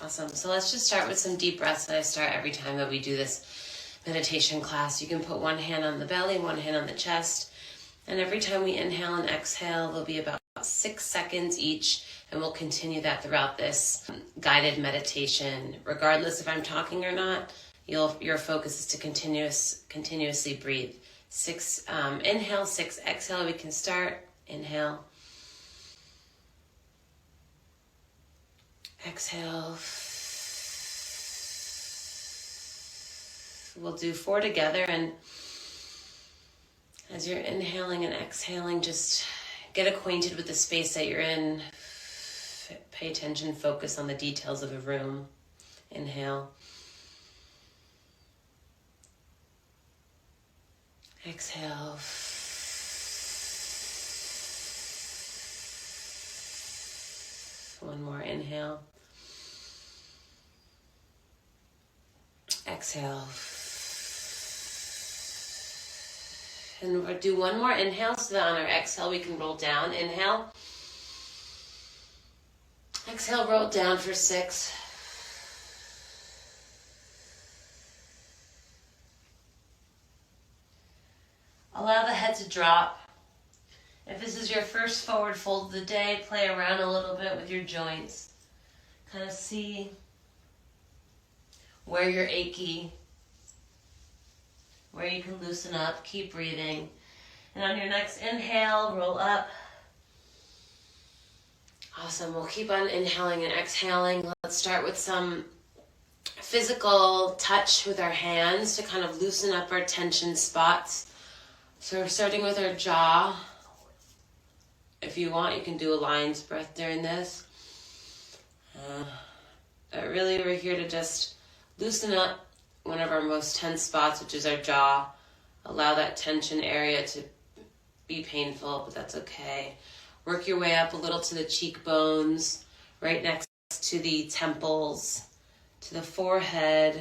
Awesome. So let's just start with some deep breaths that I start every time that we do this meditation class. You can put one hand on the belly, one hand on the chest. And every time we inhale and exhale, there'll be about 6 seconds each. And we'll continue that throughout this guided meditation. Regardless if I'm talking or not, your focus is to continuously breathe. 6 inhale, 6 exhale. We can start. Inhale. Exhale. We'll do 4 together, and as you're inhaling and exhaling, just get acquainted with the space that you're in. Pay attention, focus on the details of the room. Inhale. Exhale. One more inhale. Exhale. And we'll do one more inhale so that on our exhale we can roll down. Inhale. Exhale, roll down for 6. Allow the head to drop. If this is your first forward fold of the day, play around a little bit with your joints. Kind of see where you're achy, where you can loosen up. Keep breathing. And on your next inhale, roll up. Awesome. We'll keep on inhaling and exhaling. Let's start with some physical touch with our hands to kind of loosen up our tension spots. So we're starting with our jaw. If you want, you can do a lion's breath during this. Really, we're here to just loosen up one of our most tense spots, which is our jaw. Allow that tension area to be painful, but that's okay. Work your way up a little to the cheekbones, right next to the temples, to the forehead,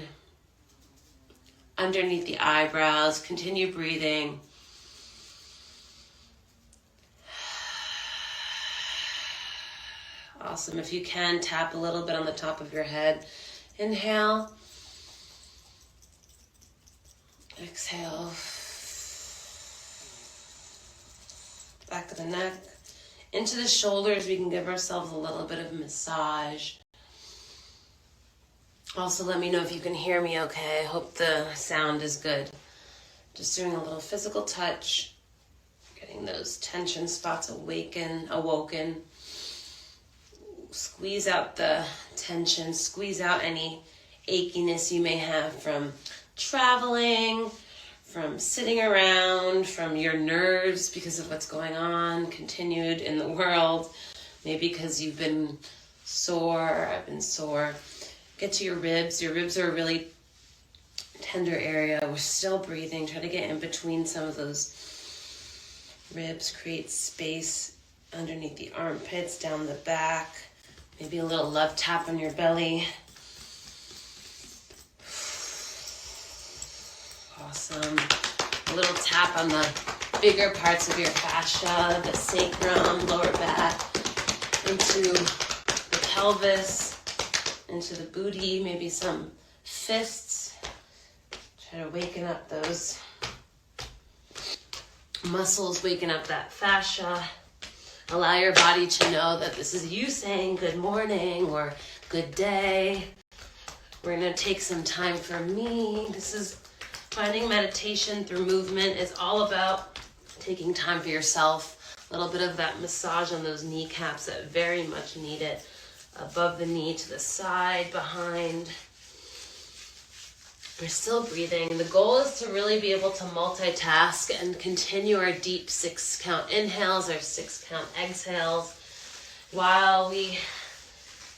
underneath the eyebrows. Continue breathing. Awesome. If you can, tap a little bit on the top of your head. Inhale. Exhale. Back of the neck. Into the shoulders, we can give ourselves a little bit of massage. Also, let me know if you can hear me okay. I hope the sound is good. Just doing a little physical touch, getting those tension spots awoken. Squeeze out the tension, squeeze out any achiness you may have from traveling, from sitting around, from your nerves because of what's going on, continued in the world, maybe because you've been sore, or I've been sore. Get to your ribs. Your ribs are a really tender area. We're still breathing. Try to get in between some of those ribs. Create space underneath the armpits, down the back. Maybe a little love tap on your belly. Awesome. A little tap on the bigger parts of your fascia, the sacrum, lower back, into the pelvis, into the booty, maybe some fists. Try to waken up those muscles, waken up that fascia. Allow your body to know that this is you saying good morning or good day. We're going to take some time for me. This is finding meditation through movement is all about taking time for yourself. A little bit of that massage on those kneecaps that very much need it. Above the knee, to the side, behind. We're still breathing. The goal is to really be able to multitask and continue our deep 6-count inhales, our 6-count exhales, while we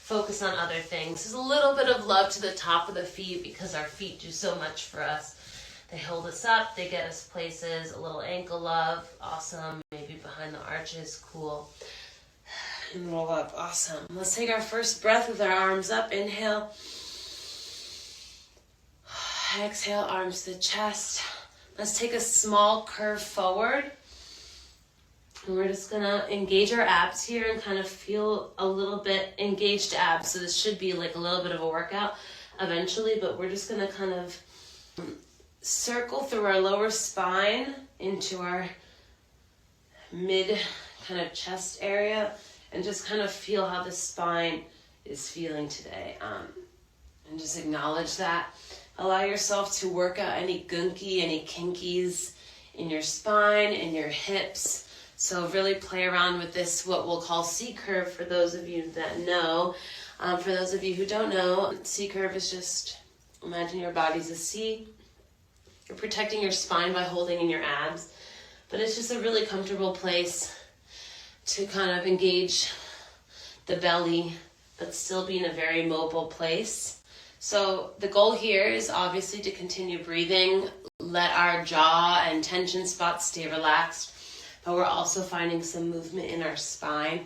focus on other things. There's a little bit of love to the top of the feet because our feet do so much for us. They hold us up, they get us places. A little ankle love, awesome. Maybe behind the arches, cool. And roll up, awesome. Let's take our first breath with our arms up. Inhale. Exhale, arms to the chest. Let's take a small curve forward. And we're just gonna engage our abs here and kind of feel a little bit engaged abs. So this should be like a little bit of a workout eventually, but we're just gonna kind of circle through our lower spine into our mid kind of chest area and just kind of feel how the spine is feeling today. And just acknowledge that. Allow yourself to work out any gunky, any kinkies in your spine, in your hips. So really play around with this, what we'll call C-curve for those of you that know. For those of you who don't know, C-curve is just, imagine your body's a C. You're protecting your spine by holding in your abs. But it's just a really comfortable place to kind of engage the belly, but still be in a very mobile place. So the goal here is obviously to continue breathing, let our jaw and tension spots stay relaxed, but we're also finding some movement in our spine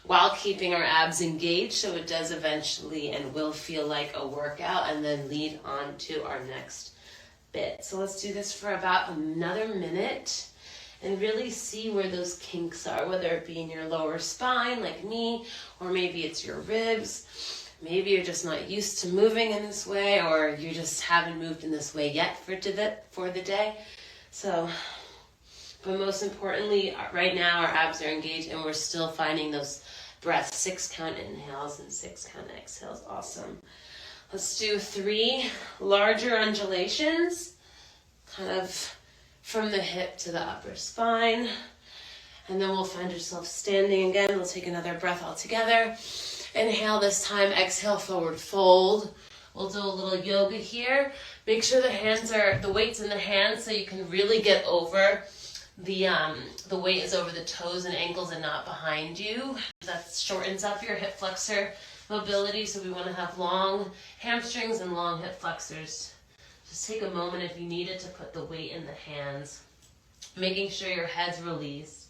while keeping our abs engaged, so it does eventually and will feel like a workout and then lead on to our next bit. So let's do this for about another minute and really see where those kinks are, whether it be in your lower spine like me, or maybe it's your ribs. Maybe you're just not used to moving in this way, or you just haven't moved in this way yet for the day. So, but most importantly, right now our abs are engaged and we're still finding those breaths, 6 count inhales and 6 count exhales. Awesome. Let's do 3 larger undulations, kind of from the hip to the upper spine. And then we'll find yourself standing again. We'll take another breath all together. Inhale this time, exhale, forward fold. We'll do a little yoga here. Make sure the weight's in the hands so you can really get over the weight is over the toes and ankles and not behind you. That shortens up your hip flexor mobility, so we want to have long hamstrings and long hip flexors. Just take a moment if you need it to put the weight in the hands, making sure your head's released.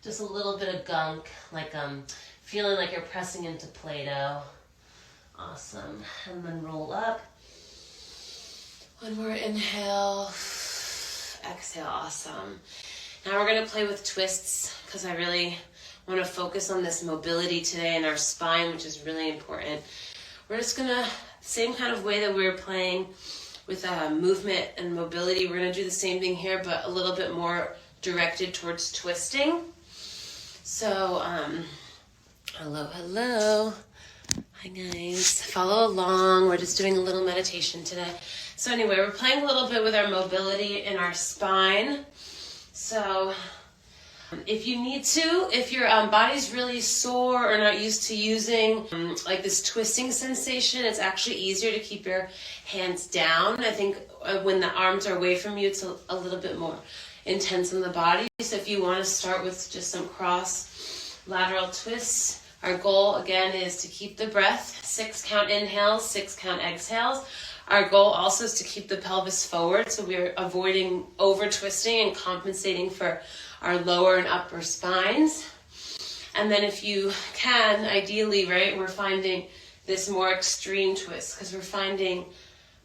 Just a little bit of gunk, like feeling like you're pressing into Play-Doh. Awesome. And then roll up. One more inhale. Exhale. Awesome. Now we're going to play with twists because I really want to focus on this mobility today in our spine, which is really important. We're just going to, same kind of way that we were playing with movement and mobility, we're going to do the same thing here, but a little bit more directed towards twisting. So, hello. Hi guys. Follow along. We're just doing a little meditation today. So anyway, we're playing a little bit with our mobility in our spine. So if you need to, if your body's really sore or not used to using like this twisting sensation, it's actually easier to keep your hands down. I think when the arms are away from you, it's a little bit more intense in the body. So if you want to start with just some cross lateral twists, our goal again is to keep the breath, 6 count inhales, 6 count exhales. Our goal also is to keep the pelvis forward, so we're avoiding over twisting and compensating for our lower and upper spines. And then if you can, ideally, right, we're finding this more extreme twist because we're finding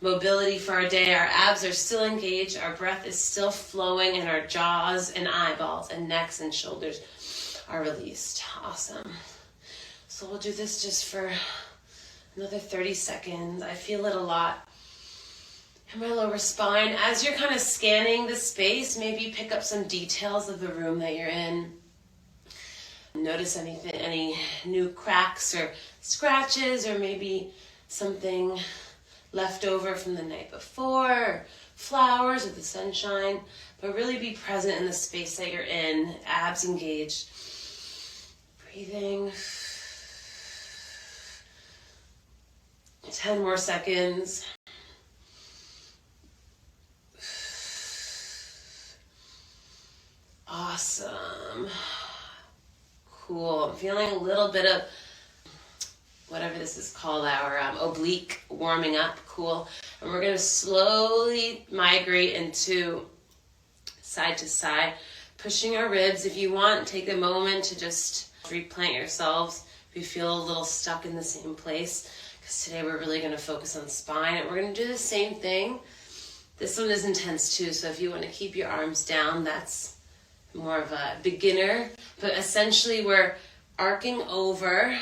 mobility for our day. Our abs are still engaged, our breath is still flowing, and our jaws and eyeballs and necks and shoulders are released. Awesome. So we'll do this just for another 30 seconds. I feel it a lot in my lower spine. As you're kind of scanning the space, maybe pick up some details of the room that you're in. Notice anything, any new cracks or scratches, or maybe something left over from the night before, or flowers or the sunshine. But really be present in the space that you're in, abs engaged. Breathing. 10 more seconds. Awesome. Cool. I'm feeling a little bit of whatever this is called, our oblique warming up. Cool. And we're going to slowly migrate into side to side, pushing our ribs. If you want, take a moment to just replant yourselves if you feel a little stuck in the same place. Because today we're really going to focus on spine, and we're going to do the same thing. This one is intense too, so if you want to keep your arms down, that's more of a beginner, but essentially we're arcing over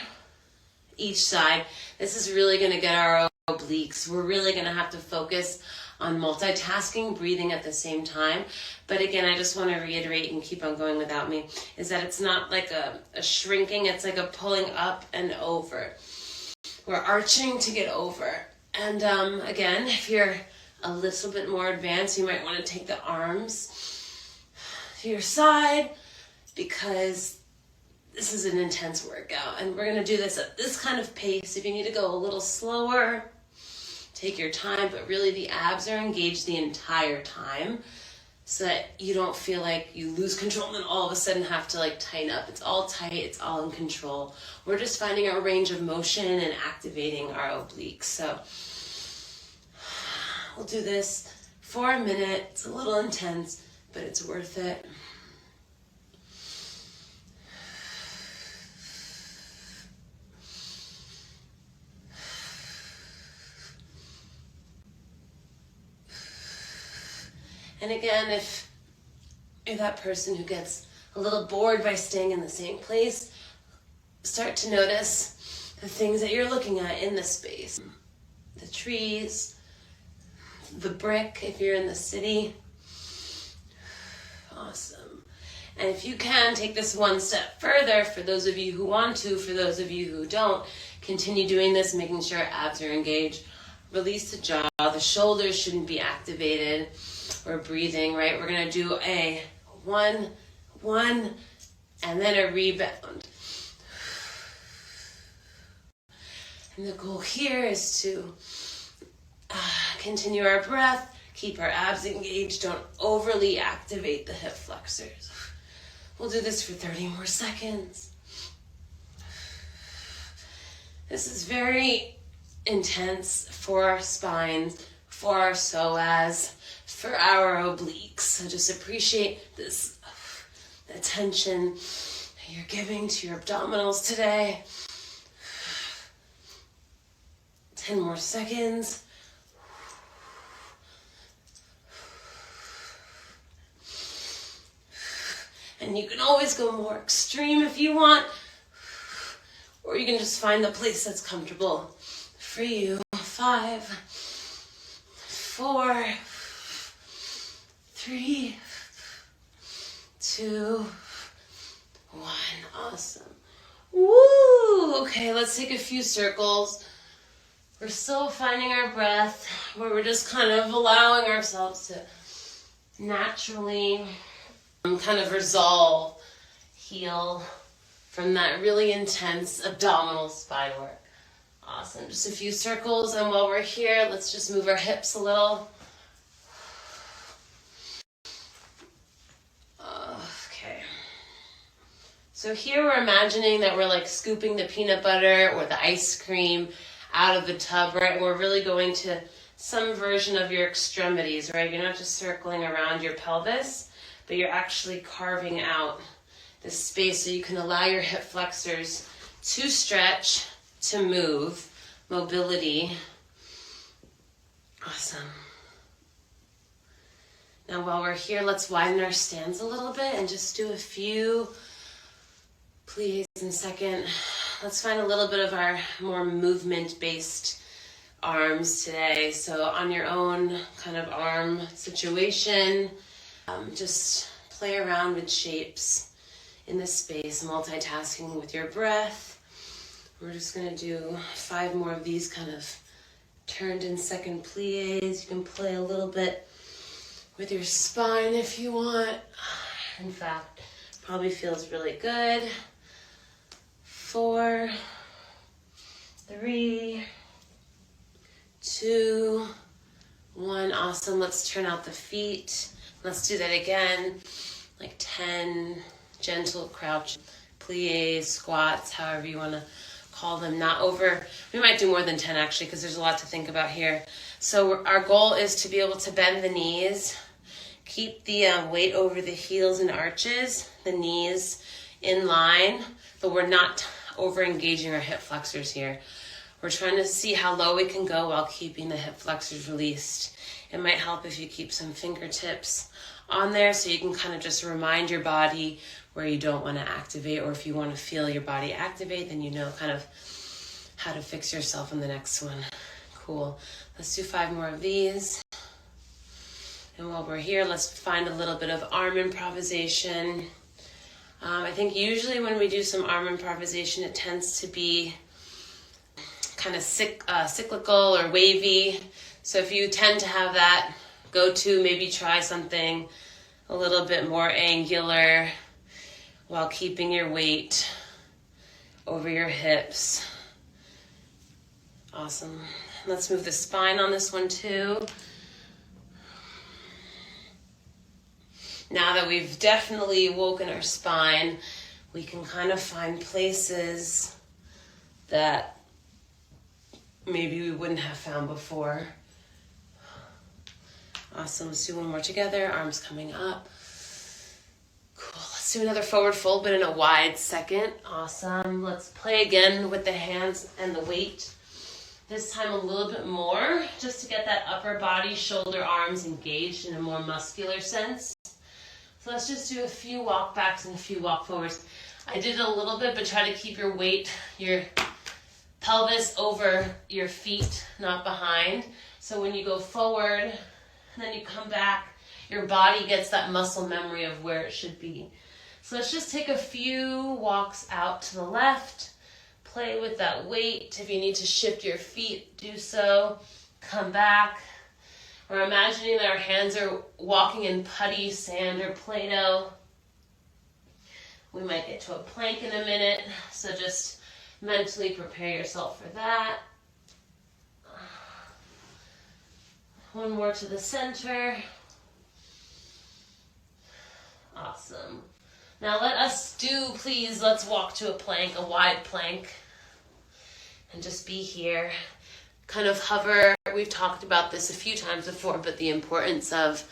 each side. This is really going to get our obliques. We're really going to have to focus on multitasking, breathing at the same time. But again, I just want to reiterate and keep on going without me, is that it's not like a shrinking, it's like a pulling up and over. We're arching to get over. And again, if you're a little bit more advanced, you might want to take the arms to your side, because this is an intense workout. And we're going to do this at this kind of pace. If you need to go a little slower, take your time, but really the abs are engaged the entire time so that you don't feel like you lose control and then all of a sudden have to like tighten up. It's all tight, it's all in control. We're just finding our range of motion and activating our obliques. So we'll do this for a minute. It's a little intense, but it's worth it. And again, if you're that person who gets a little bored by staying in the same place, start to notice the things that you're looking at in the space. The trees, the brick if you're in the city. Awesome. And if you can, take this one step further. For those of you who want to, for those of you who don't, continue doing this, making sure abs are engaged. Release the jaw. The shoulders shouldn't be activated. We're breathing, right? We're going to do a one, and then a rebound. And the goal here is to continue our breath, keep our abs engaged, don't overly activate the hip flexors. We'll do this for 30 more seconds. This is very intense for our spines, for our psoas, for our obliques. So just appreciate this attention you're giving to your abdominals today. 10 more seconds. And you can always go more extreme if you want, or you can just find the place that's comfortable for you. 5, 4, 3, 2, 1. Awesome. Woo! Okay, let's take a few circles. We're still finding our breath, where we're just kind of allowing ourselves to naturally kind of resolve, heal from that really intense abdominal spine work. Awesome. Just a few circles, and while we're here, let's just move our hips a little. Okay. So here we're imagining that we're like scooping the peanut butter or the ice cream out of the tub, right? And we're really going to some version of your extremities, right? You're not just circling around your pelvis, but you're actually carving out this space so you can allow your hip flexors to stretch, to move, mobility. Awesome. Now while we're here, let's widen our stance a little bit and just do a few plies in a second. Let's find a little bit of our more movement-based arms today. So on your own kind of arm situation, just play around with shapes in this space, multitasking with your breath. We're just going to do 5 more of these kind of turned in second plies. You can play a little bit with your spine if you want. In fact, probably feels really good. 4, 3, 2, 1. Awesome. Let's turn out the feet. Let's do that again. Like 10 gentle crouch, plies, squats, however you want to call them. Not over. We might do more than 10 actually, because there's a lot to think about here. So our goal is to be able to bend the knees, keep the weight over the heels and arches, the knees in line, but we're not over engaging our hip flexors here. We're trying to see how low we can go while keeping the hip flexors released. It might help if you keep some fingertips on there, so you can kind of just remind your body where you don't want to activate, or if you want to feel your body activate, then you know kind of how to fix yourself in the next one. Cool. Let's do 5 more of these. And while we're here, let's find a little bit of arm improvisation. I think usually when we do some arm improvisation, it tends to be kind of cyclical or wavy. So if you tend to have that, go to maybe try something a little bit more angular while keeping your weight over your hips. Awesome. Let's move the spine on this one too. Now that we've definitely woken our spine, we can kind of find places that maybe we wouldn't have found before. Awesome. Let's do one more together. Arms coming up. Cool. Let's do another forward fold, but in a wide second. Awesome. Let's play again with the hands and the weight. This time a little bit more, just to get that upper body, shoulder, arms engaged in a more muscular sense. So let's just do a few walk backs and a few walk forwards. I did a little bit, but try to keep your weight, your pelvis over your feet, not behind. So when you go forward, and then you come back, your body gets that muscle memory of where it should be. So let's just take a few walks out to the left. Play with that weight. If you need to shift your feet, do so. Come back. We're imagining that our hands are walking in putty, sand, or Play-Doh. We might get to a plank in a minute, so just mentally prepare yourself for that. One more to the center. Awesome. Now let's walk to a plank, a wide plank, and just be here. Kind of hover. We've talked about this a few times before, but the importance of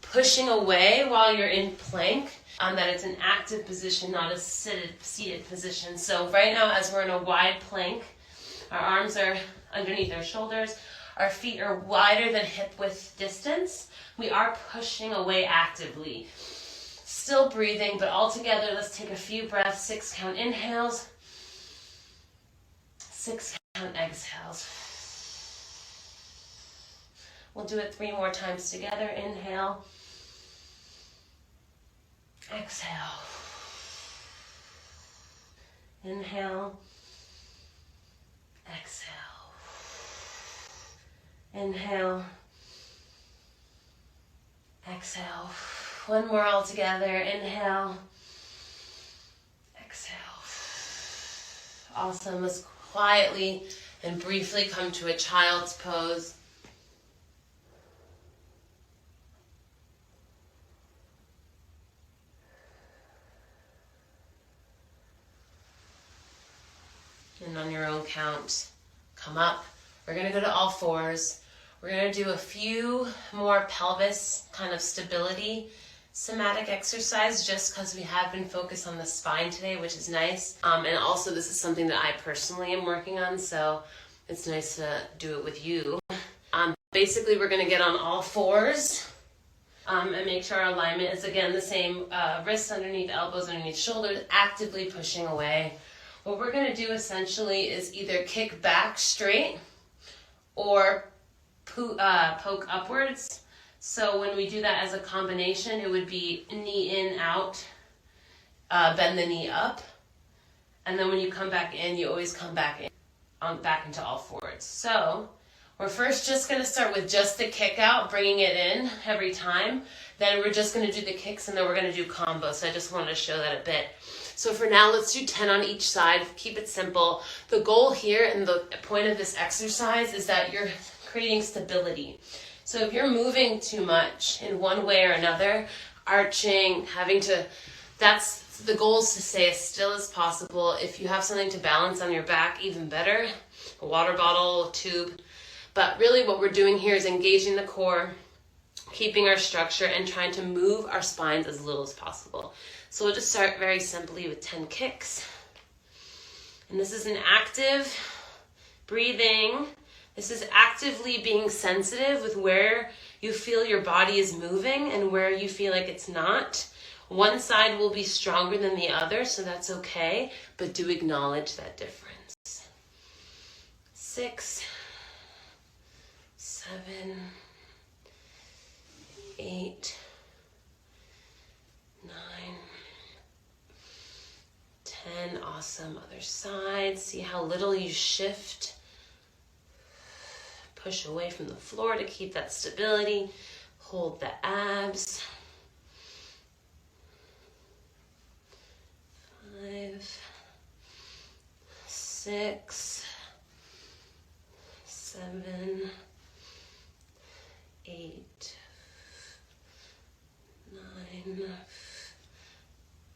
pushing away while you're in plank, that it's an active position, not a seated position. So right now, as we're in a wide plank, our arms are underneath our shoulders, our feet are wider than hip width distance. We are pushing away actively. Still breathing, but all together, let's take a few breaths. 6 count inhales. 6 count exhales. We'll do it 3 more times together. Inhale. Exhale. Inhale. Exhale. Inhale. Exhale. One more all together. Inhale. Exhale. Awesome. Let's quietly and briefly come to a child's pose. And on your own count, come up. We're going to go to all fours. We're going to do a few more pelvis kind of stability somatic exercise, just because we have been focused on the spine today, which is nice. And also this is something that I personally am working on, so it's nice to do it with you. Basically, we're going to get on all fours and make sure our alignment is, again, the same. Wrists underneath, elbows underneath shoulders, actively pushing away. What we're going to do essentially is either kick back straight or poke upwards. So when we do that as a combination, it would be knee in, out, bend the knee up. And then when you come back in, you always come back in, back into all fours. So we're first just going to start with just the kick out, bringing it in every time. Then we're just going to do the kicks, and then we're going to do combos. So I just wanted to show that a bit. So for now, let's do 10 on each side. Keep it simple. The goal here and the point of this exercise is that you're creating stability. So if you're moving too much in one way or another, arching, that's the goal, is to stay as still as possible. If you have something to balance on your back, even better, a water bottle, a tube. But really what we're doing here is engaging the core, keeping our structure, and trying to move our spines as little as possible. So we'll just start very simply with 10 kicks. And this is an active breathing This is actively being sensitive with where you feel your body is moving and where you feel like it's not. One side will be stronger than the other, so that's okay, but do acknowledge that difference. 6, 7, 8, 9, 10. Awesome. Other side. See how little you shift. Push away from the floor to keep that stability. Hold the abs. 5, 6, 7, 8, 9,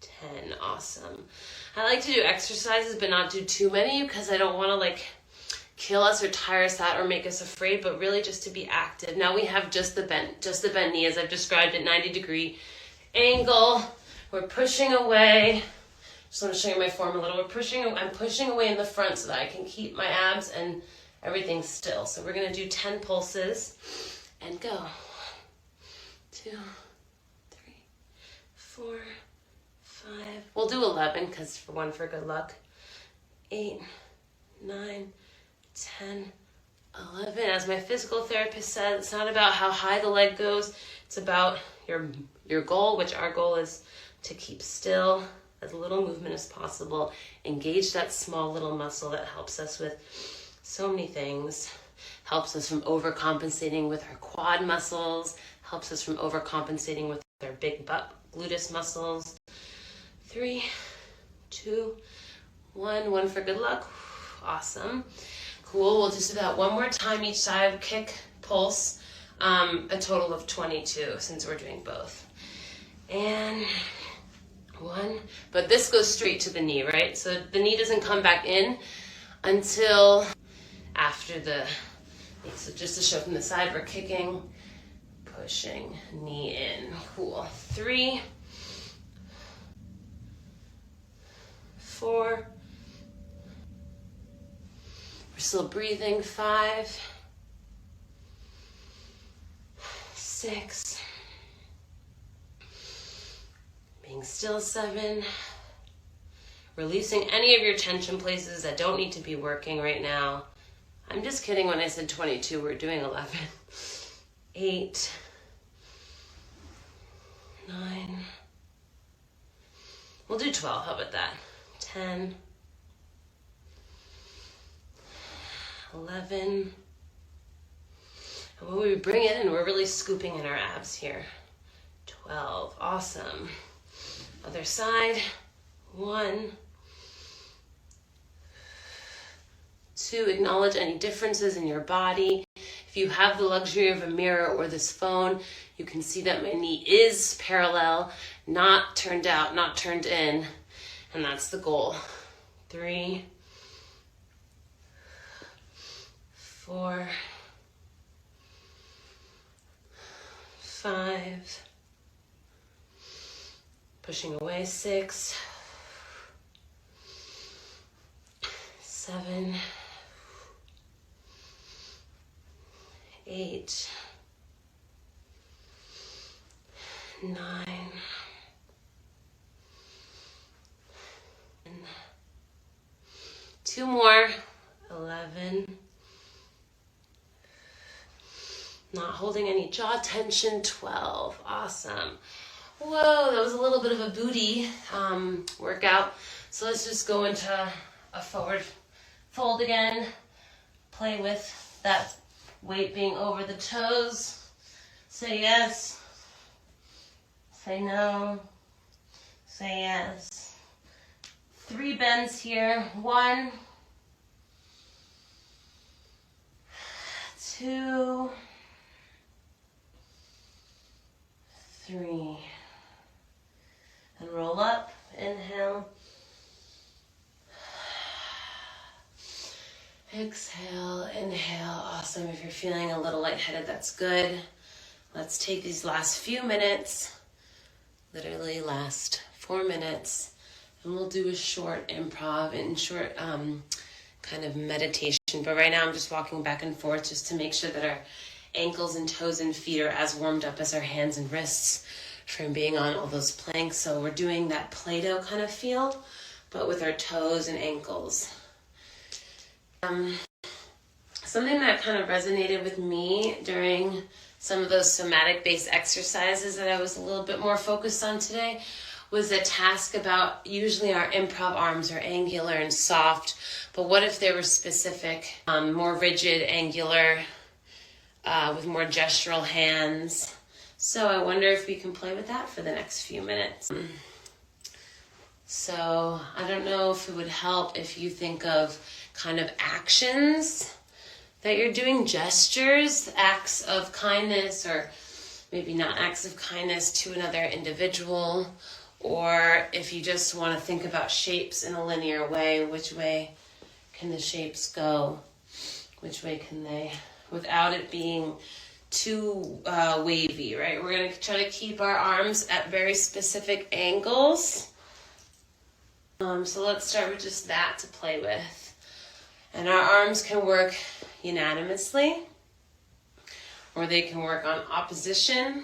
10. Awesome. I like to do exercises but not do too many because I don't want to like kill us or tire us out or make us afraid, but really just to be active. Now we have just the bent knee as I've described it, 90-degree angle. We're pushing away. Just want to show you my form a little. I'm pushing away in the front so that I can keep my abs and everything still. So we're going to do 10 pulses and go. 1, 2, 3, 4, 5. We'll do 11 because for good luck. 8, 9, 10, 11. As my physical therapist said, it's not about how high the leg goes. It's about your goal, which our goal is to keep still, as little movement as possible. Engage that small little muscle that helps us with so many things. Helps us from overcompensating with our quad muscles. Helps us from overcompensating with our big butt gluteus muscles. 3, 2, 1. 1 for good luck. Awesome. Cool. We'll just do that one more time each side. Kick, pulse. A total of 22 since we're doing both. And 1. But this goes straight to the knee, right? So the knee doesn't come back in until after the knee. So just to show from the side, we're kicking, pushing, knee in. Cool. 3, 4. We're still breathing. 5, 6. Being still. 7. Releasing any of your tension places that don't need to be working right now. I'm just kidding when I said 22. We're doing 11. 8, 9. We'll do 12. How about that? 10, 11. And when we bring it in, we're really scooping in our abs here. 12. Awesome. Other side. 1, 2. Acknowledge any differences in your body. If you have the luxury of a mirror or this phone, you can see that my knee is parallel, not turned out, not turned in. And that's the goal. 3, 4, 5. Pushing away. 6, 7, 8, 9, 2 more. 11. Not holding any jaw tension. 12. Awesome. Whoa, that was a little bit of a booty workout. So let's just go into a forward fold again. Play with that weight being over the toes. Say yes. Say no. Say yes. 3 bends here. 1, 2, 3. And roll up. Inhale. Exhale. Inhale. Awesome. If you're feeling a little lightheaded, that's good. Let's take these last few minutes, literally last 4 minutes, and we'll do a short improv and short kind of meditation. But right now I'm just walking back and forth just to make sure that our ankles and toes and feet are as warmed up as our hands and wrists from being on all those planks. So we're doing that Play-Doh kind of feel, but with our toes and ankles. Something that kind of resonated with me during some of those somatic-based exercises that I was a little bit more focused on today was a task about usually our improv arms are angular and soft, but what if they were specific, more rigid, angular, with more gestural hands? So I wonder if we can play with that for the next few minutes. So I don't know if it would help if you think of kind of actions that you're doing, gestures, acts of kindness, or maybe not acts of kindness to another individual, or if you just want to think about shapes in a linear way, which way can the shapes go? Which way can they, without it being too wavy, right? We're going to try to keep our arms at very specific angles. So let's start with just that to play with. And our arms can work unanimously, or they can work on opposition,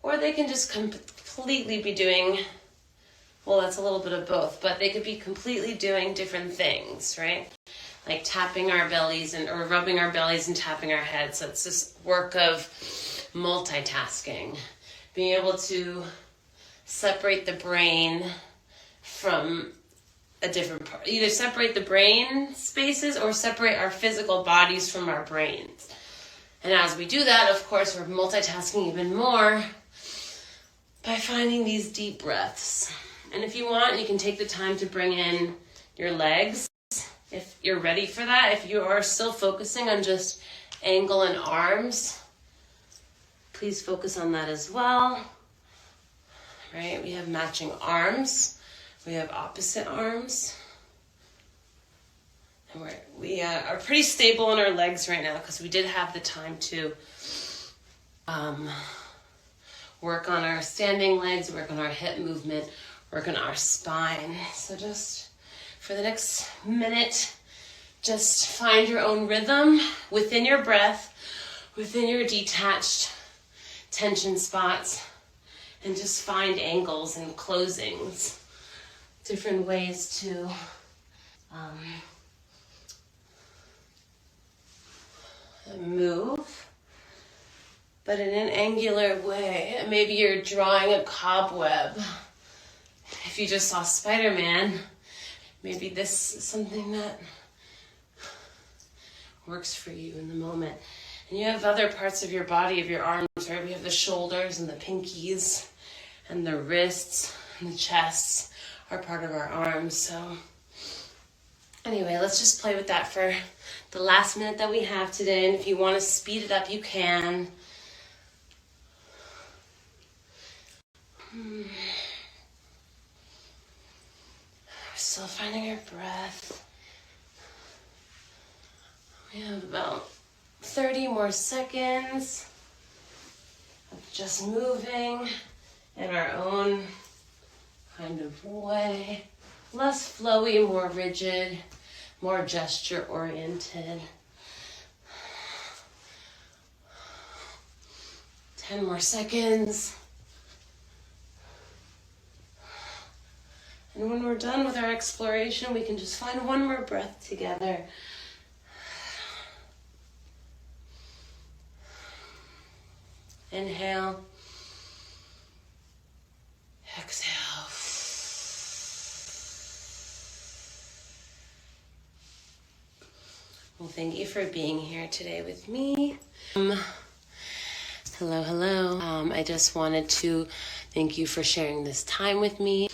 or they can just completely be doing, well, that's a little bit of both, but they could be completely doing different things, right? Like tapping our bellies or rubbing our bellies and tapping our heads. So it's this work of multitasking, being able to separate the brain from a different part, either separate the brain spaces or separate our physical bodies from our brains. And as we do that, of course, we're multitasking even more by finding these deep breaths. And if you want, you can take the time to bring in your legs if you're ready for that. If you are still focusing on just ankle and arms, please focus on that as well. Right? We have matching arms. We have opposite arms. And we are pretty stable in our legs right now because we did have the time to work on our standing legs, work on our hip movement, work on our spine. So just for the next minute, just find your own rhythm within your breath, within your detached tension spots, and just find angles and closings, different ways to move, but in an angular way. Maybe you're drawing a cobweb. If you just saw Spider-Man, maybe this is something that works for you in the moment. And you have other parts of your body, of your arms, right? We have the shoulders and the pinkies and the wrists and the chests are part of our arms. So anyway, let's just play with that for the last minute that we have today. And if you want to speed it up, you can. We're still finding our breath. We have about 30 more seconds of just moving in our own kind of way. Less flowy, more rigid, more gesture oriented. 10 more seconds. And when we're done with our exploration, we can just find one more breath together. Inhale. Exhale. Well, thank you for being here today with me. Hello. I just wanted to thank you for sharing this time with me.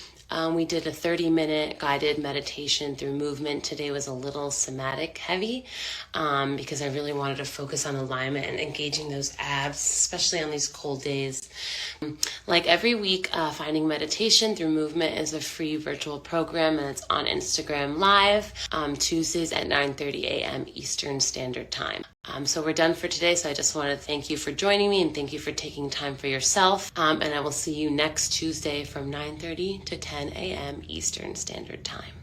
We did a 30-minute guided meditation through movement. Today was a little somatic heavy because I really wanted to focus on alignment and engaging those abs, especially on these cold days. Like every week, Finding Meditation Through Movement is a free virtual program, and it's on Instagram Live Tuesdays at 9:30 a.m. Eastern Standard Time. So we're done for today, so I just want to thank you for joining me and thank you for taking time for yourself. And I will see you next Tuesday from 9:30 to 10 a.m. Eastern Standard Time.